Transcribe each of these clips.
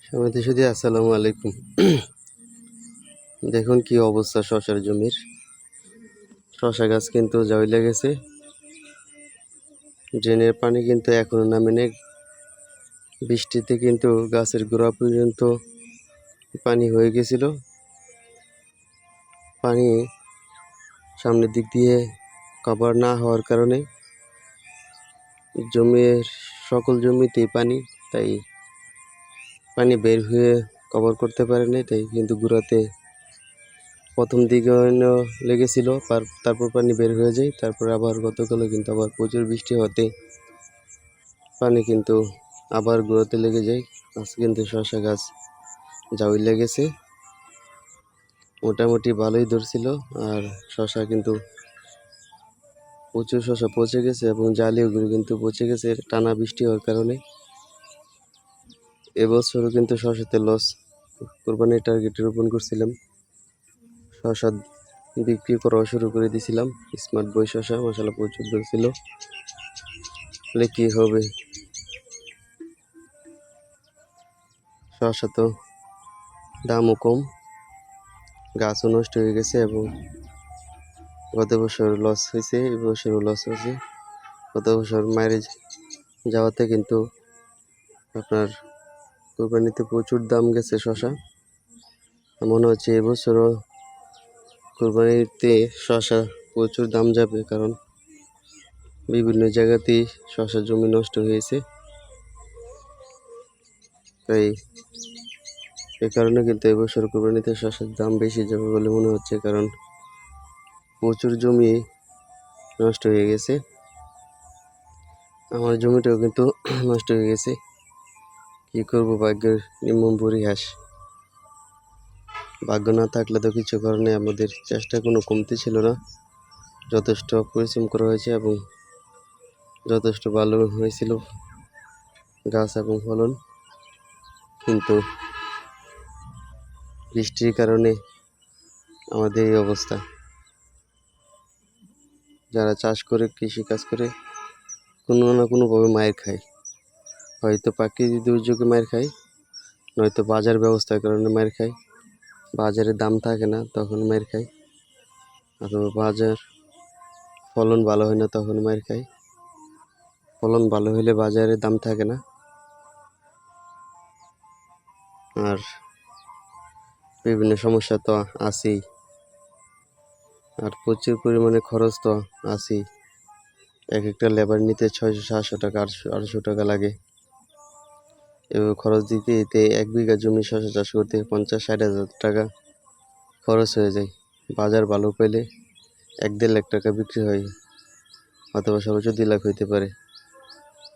সমিতি সুধী আসসালামু আলাইকুম। দেখুন কি অবস্থা শশার জমির। শশা গাছ কিন্তু জয়লে গেছে, ড্রেনের পানি কিন্তু এখনো নামেনি। বৃষ্টিতে কিন্তু গাছের গোড়া পর্যন্ত পানি হয়ে গেছিল। পানি সামনের দিক দিয়ে কভার না হওয়ার কারণে জমির সকল জমিতেই পানি, তাই পানি বের হয়ে কভার করতে পারেনি। তাই কিন্তু গোড়াতে প্রথম দিকে লেগেছিল, তারপর পানি বের হয়ে যায়। তারপর আবার গতকালও কিন্তু আবার প্রচুর বৃষ্টি হতে পানি কিন্তু আবার গোড়াতে লেগে যায়। আজকে কিন্তু শশা গাছ জাউই লেগেছে, মোটামুটি ভালোই ধরছিল। আর শশা কিন্তু প্রচুর শশা পচে গেছে এবং জালিগুলো কিন্তু পচে গেছে টানা বৃষ্টি হওয়ার কারণে। এবছরও কিন্তু শশাতে লস। কোরবানির টার্গেটে রোপণ করছিলাম, শশা বিক্রি করাও শুরু করে দিয়েছিলাম। স্মার্ট বই শশা মশলা প্রচুর ধরছিল, বলে কি হবে। শশা তো দামও কম, গাছও নষ্ট হয়ে গেছে এবং গত বছর লস হয়েছে, এবছরও লস হয়েছে। গত বছর মায়ের যাওয়াতে কিন্তু আপনার কোরবানিতে প্রচুর দাম গেছে শশা। মনে হচ্ছে এবছরও কোরবানিতে শশা প্রচুর দাম যাবে, কারণ বিভিন্ন জায়গাতেই শশা জমি নষ্ট হয়েছে। তাই এই কারণে কিন্তু এবছর কোরবানিতে শশার দাম বেশি যাবে বলে মনে হচ্ছে, কারণ প্রচুর জমি নষ্ট হয়ে গেছে। আমার জমিটাও কিন্তু নষ্ট হয়ে গেছে। কি করব, ভাগ্যের নির্মম পরিহাস। ভাগ্য না থাকলে তো কিছু করার নেই। আমাদের চেষ্টা কোনো কমতি ছিল না, যথেষ্ট পরিশ্রম করা হয়েছে এবং যথেষ্ট ভালো হয়েছিল গাছ এবং ফলন। কিন্তু বৃষ্টির কারণে আমাদের এই অবস্থা। যারা চাষ করে, কৃষি কাজ করে, কোনো না কোনোভাবে মায়ের খায়। হয়তো প্রাকৃতিক দুর্যোগে মায়ের খায়, নয়তো বাজার ব্যবস্থার কারণে মায়ের খায়। বাজারে দাম থাকে না তখন মায়ের খায়, অথবা বাজার ফলন ভালো হয় না তখন মায়ের খায়। ফলন ভালো হলে বাজারে দাম থাকে না, আর বিভিন্ন সমস্যা তো আছেই, আর প্রচুর পরিমাণে খরচ তো আছেই। এক একটা লেবার নিতে 600-700 টাকা, 800 টাকা লাগে। এভাবে খরচ দিতে দিতে 1 বিঘা জমি শশা চাষ করতে 50-60 হাজার টাকা খরচ হয়ে যায়। বাজার ভালো পেলে 1-1.5 লাখ টাকা বিক্রি হয়, অথবা সর্বোচ্চ 2 লাখ হইতে পারে।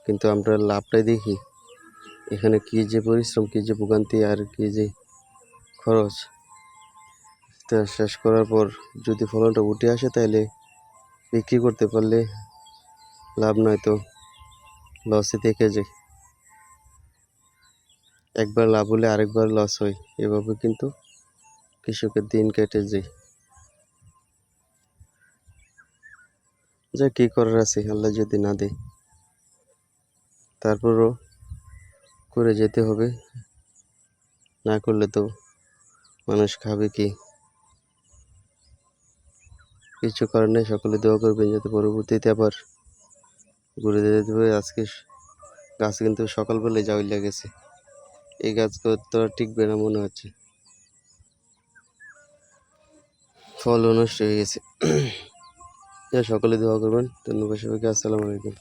কিন্তু আমরা লাভটাই দেখি, এখানে কি যে পরিশ্রম, কি যে ভোগান্তি, আর কি যে খরচ। তা শেষ করার পর যদি ফলনটা উঠে আসে তাহলে বিক্রি করতে পারলে লাভ, নয় তো লসে থেকে যায়। একবার লাভ হলে আরেকবার লস হয়, এভাবে কিন্তু কৃষকের দিন কেটে যায়। যা কি করার আছে, আল্লাহ যদি না দেয় তারপরও করে যেতে হবে, না করলে তো মানুষ খাবে কি। কিছু কারণে সকলে দোয়া করবেন যাতে পরবর্তীতে আবার ঘুরে যেতে হবে। আজকে গাছ কিন্তু সকালবেলায় যাওয়াই লেগেছে, এই গাছগুলো তো আর টিকবে না মনে হচ্ছে, ফলও নষ্ট হয়ে গেছে। সকলে দোয়া করবেন। ধন্যবাদ সবাইকে। আসসালামু আলাইকুম।